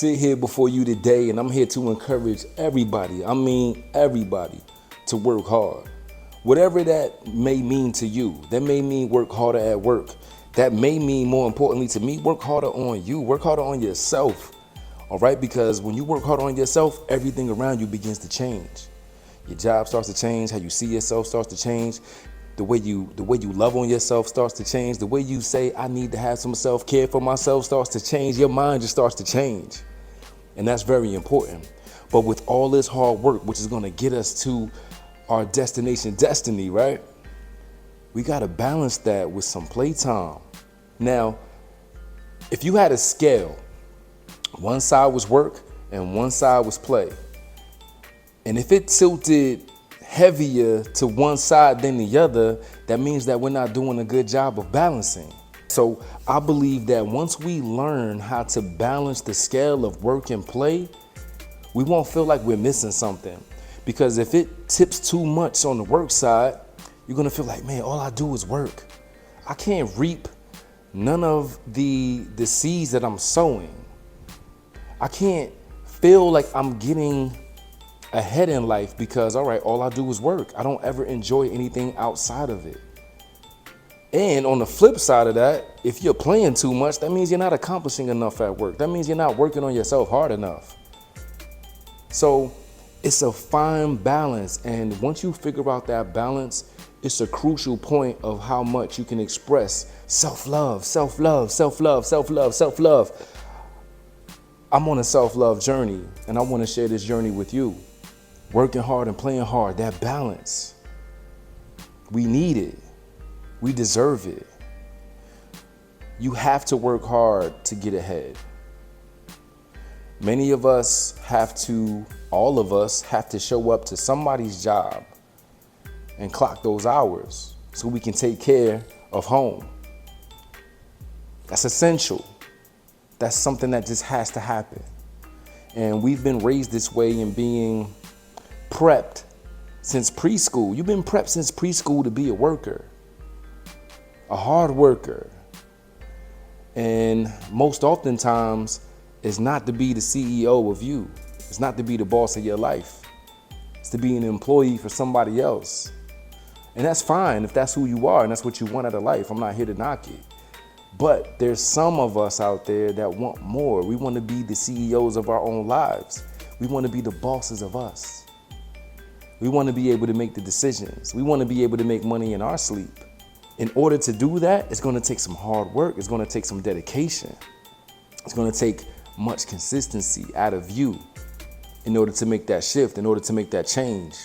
sit here before you today and I'm here to encourage everybody, I mean everybody, to work hard. Whatever that may mean to you, that may mean work harder at work. That may mean, more importantly to me, work harder on you, work harder on yourself. All right, because when you work harder on yourself, everything around you begins to change. Your job starts to change, how you see yourself starts to change. The way you love on yourself starts to change. The way you say, I need to have some self-care for myself starts to change. Your mind just starts to change. And that's very important. But with all this hard work, which is going to get us to our destination destiny, right? We got to balance that with some playtime. Now, if you had a scale, one side was work and one side was play. And if it tilted heavier to one side than the other, that means that we're not doing a good job of balancing. So I believe that once we learn how to balance the scale of work and play, we won't feel like we're missing something. Because if it tips too much on the work side, you're gonna feel like, man, all I do is work. I can't reap none of the seeds that I'm sowing. I can't feel like I'm getting ahead in life because, all right, all I do is work. I don't ever enjoy anything outside of it. And on the flip side of that, if you're playing too much, that means you're not accomplishing enough at work. That means you're not working on yourself hard enough. So it's a fine balance. And once you figure out that balance, it's a crucial point of how much you can express self-love, self-love, self-love, self-love, self-love. I'm on a self-love journey, and I want to share this journey with you. Working hard and playing hard, that balance. We need it. We deserve it. You have to work hard to get ahead. Many of us all of us have to show up to somebody's job and clock those hours so we can take care of home. That's essential. That's something that just has to happen. And we've been raised this way and being prepped since preschool. You've been prepped since preschool to be a worker, a hard worker. And most oftentimes, it's not to be the CEO of you. It's not to be the boss of your life. It's to be an employee for somebody else. And that's fine if that's who you are and that's what you want out of life. I'm not here to knock it. But there's some of us out there that want more. We want to be the CEOs of our own lives. We want to be the bosses of us. We want to be able to make the decisions. We want to be able to make money in our sleep. In order to do that, it's going to take some hard work. It's going to take some dedication. It's going to take much consistency out of you in order to make that shift, in order to make that change.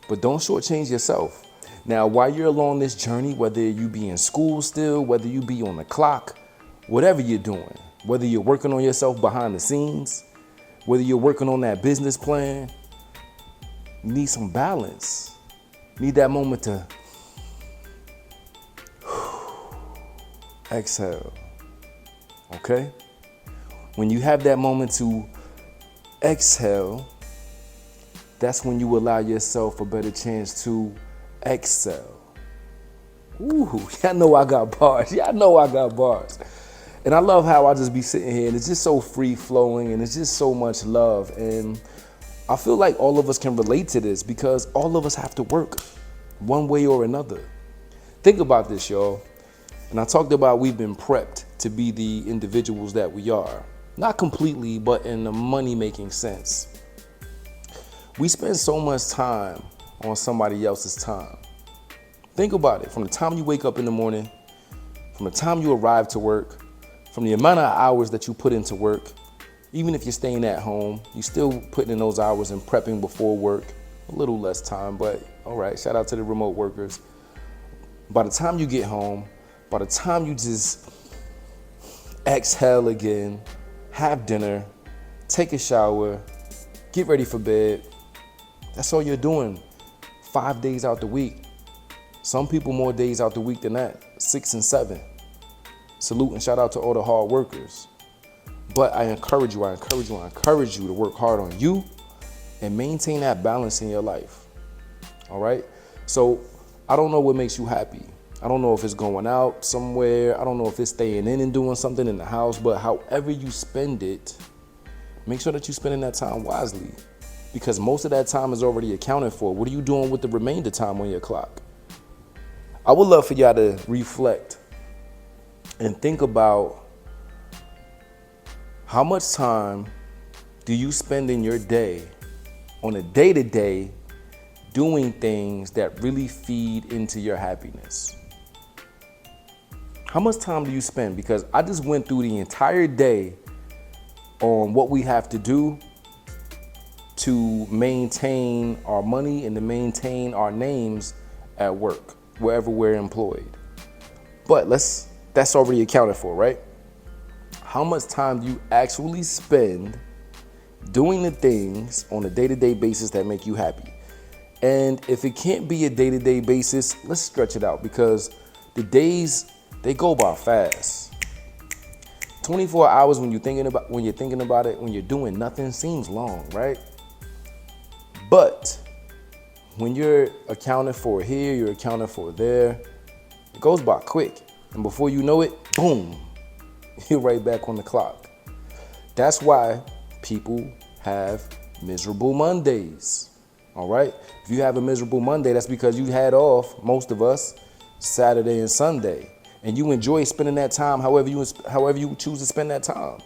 But don't shortchange yourself. Now, while you're along this journey, whether you be in school still, whether you be on the clock, whatever you're doing, whether you're working on yourself behind the scenes, whether you're working on that business plan, you need some balance. You need that moment to exhale, okay? When you have that moment to exhale, that's when you allow yourself a better chance to excel. Ooh, y'all know I got bars. Y'all know I got bars. And I love how I just be sitting here and it's just so free flowing and it's just so much love. And I feel like all of us can relate to this because all of us have to work one way or another. Think about this, y'all. And I talked about we've been prepped to be the individuals that we are. Not completely, but in a money-making sense. We spend so much time on somebody else's time. Think about it. From the time you wake up in the morning, from the time you arrive to work, from the amount of hours that you put into work, even if you're staying at home, you're still putting in those hours and prepping before work. A little less time, but all right, shout out to the remote workers. By the time you get home, by the time you just exhale again, have dinner, take a shower, get ready for bed, that's all you're doing 5 days out the week. Some people more days out the week than that, 6 and 7. Salute and shout out to all the hard workers. But I encourage you to work hard on you and maintain that balance in your life. All right? So I don't know what makes you happy. I don't know if it's going out somewhere. I don't know if it's staying in and doing something in the house, but however you spend it, make sure that you're spending that time wisely, because most of that time is already accounted for. What are you doing with the remainder time on your clock? I would love for y'all to reflect and think about how much time do you spend in your day on a day-to-day doing things that really feed into your happiness? How much time do you spend? Because I just went through the entire day on what we have to do to maintain our money and to maintain our names at work, wherever we're employed. But that's already accounted for, right? How much time do you actually spend doing the things on a day-to-day basis that make you happy? And if it can't be a day-to-day basis, let's stretch it out, because the days, they go by fast. 24 hours when you're thinking about it, when you're doing nothing, seems long, right? But when you're accounted for here, you're accounted for there, it goes by quick. And before you know it, boom, you're right back on the clock. That's why people have miserable Mondays, all right? If you have a miserable Monday, that's because you had off, most of us, Saturday and Sunday. And you enjoy spending that time however you choose to spend that time.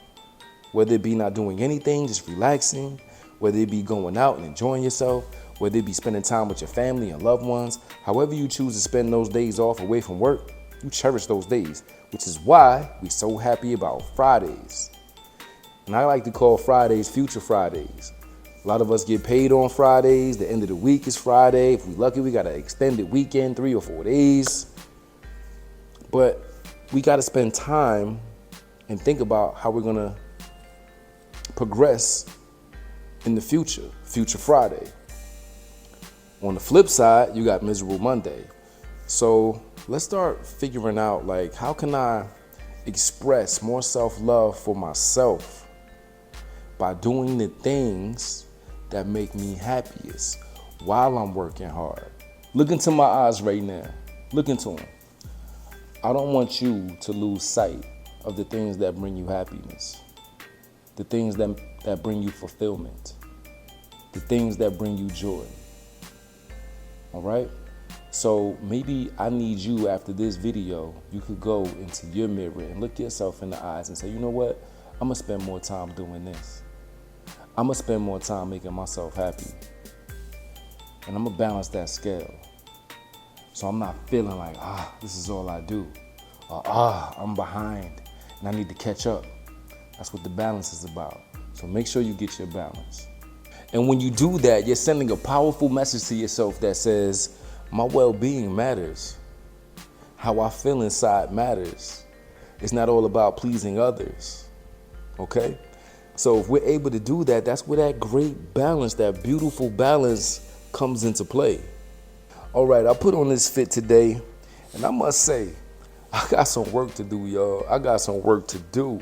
Whether it be not doing anything, just relaxing, whether it be going out and enjoying yourself, whether it be spending time with your family and loved ones, however you choose to spend those days off away from work, you cherish those days, which is why we're so happy about Fridays. And I like to call Fridays Future Fridays. A lot of us get paid on Fridays. The end of the week is Friday. If we're lucky, we got an extended weekend, 3 or 4 days. But we got to spend time and think about how we're going to progress in the future, Future Friday. On the flip side, you got Miserable Monday. So let's start figuring out, like, how can I express more self-love for myself by doing the things that make me happiest while I'm working hard? Look into my eyes right now. Look into them. I don't want you to lose sight of the things that bring you happiness, the things that bring you fulfillment, the things that bring you joy. All right? So maybe I need you, after this video, you could go into your mirror and look yourself in the eyes and say, you know what? I'm going to spend more time doing this. I'm going to spend more time making myself happy. And I'm going to balance that scale. So I'm not feeling like, this is all I do. Or, I'm behind and I need to catch up. That's what the balance is about. So make sure you get your balance. And when you do that, you're sending a powerful message to yourself that says, my well-being matters. How I feel inside matters. It's not all about pleasing others. Okay? So if we're able to do that, that's where that great balance, that beautiful balance comes into play. All right, I put on this fit today, and I must say, I got some work to do, y'all. I got some work to do.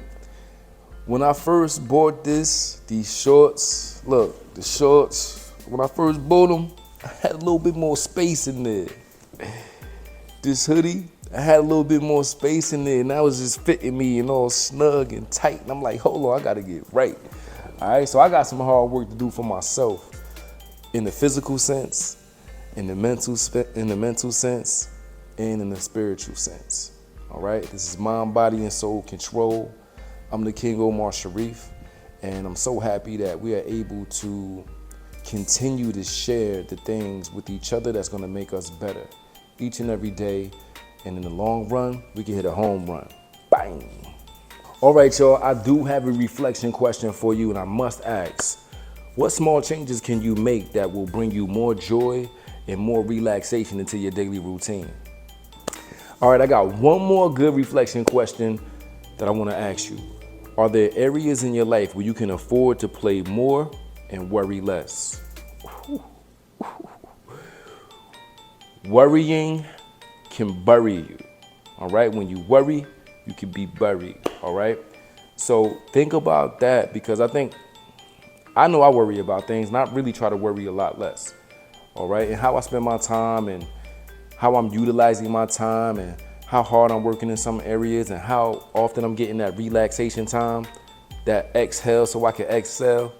When I first bought these shorts, look, the shorts, when I first bought them, I had a little bit more space in there. This hoodie, I had a little bit more space in there, and that was just fitting me and all snug and tight. And I'm like, hold on, I gotta get right. All right, so I got some hard work to do for myself in the physical sense, in the mental sense, and in the spiritual sense. All right, this is Mind, Body, and Soul Control. I'm the King Omar Sharif, and I'm so happy that we are able to continue to share the things with each other that's going to make us better each and every day. And in the long run, we can hit a home run. Bang! All right, y'all, I do have a reflection question for you, and I must ask, what small changes can you make that will bring you more joy and more relaxation into your daily routine? All right, I got one more good reflection question that I want to ask you. Are there areas in your life where you can afford to play more and worry less? Worrying can bury you. All right, when you worry, you can be buried. All right, so think about that, because I know I worry about things, not really try to worry a lot less. All right, and how I spend my time and how I'm utilizing my time and how hard I'm working in some areas and how often I'm getting that relaxation time, that exhale so I can excel.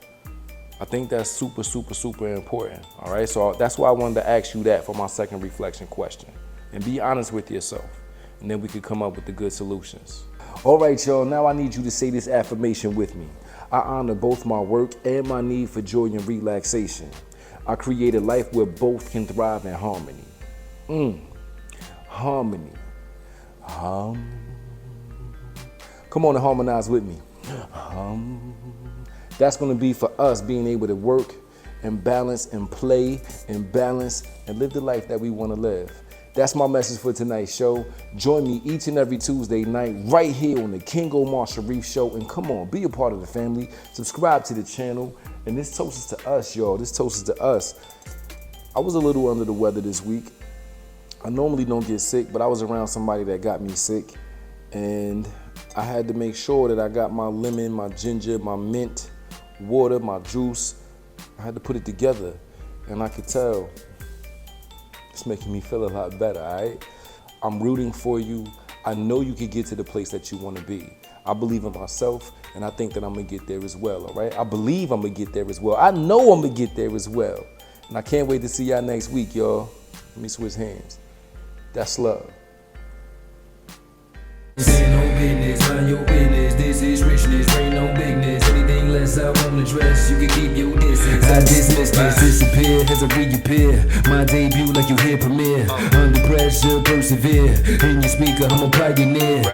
I think that's super, super, super important, all right? So that's why I wanted to ask you that for my second reflection question. And be honest with yourself, and then we could come up with the good solutions. All right, y'all, now I need you to say this affirmation with me. I honor both my work and my need for joy and relaxation. I create a life where both can thrive in harmony. Harmony. Come on and harmonize with me. That's going to be for us being able to work and balance and play and balance and live the life that we want to live. That's my message for tonight's show. Join me each and every Tuesday night right here on the King Omar Sharif Show. And come on, be a part of the family. Subscribe to the channel. And this toast is to us, y'all. This toast is to us. I was a little under the weather this week. I normally don't get sick, but I was around somebody that got me sick. And I had to make sure that I got my lemon, my ginger, my mint, water, my juice. I had to put it together. And I could tell it's making me feel a lot better, all right? I'm rooting for you. I know you can get to the place that you want to be. I believe in myself, and I think that I'm going to get there as well, all right? I believe I'm going to get there as well. I know I'm going to get there as well. And I can't wait to see y'all next week, y'all. Let me switch hands. That's love. Ain't no business, mind your business. This is richness, ain't no bigness. Anything less I won't address, you can keep your distance. I dismiss this, disappear as I reappear. My debut like you hear premiere. Under pressure, persevere. In your speaker, I'm a pioneer.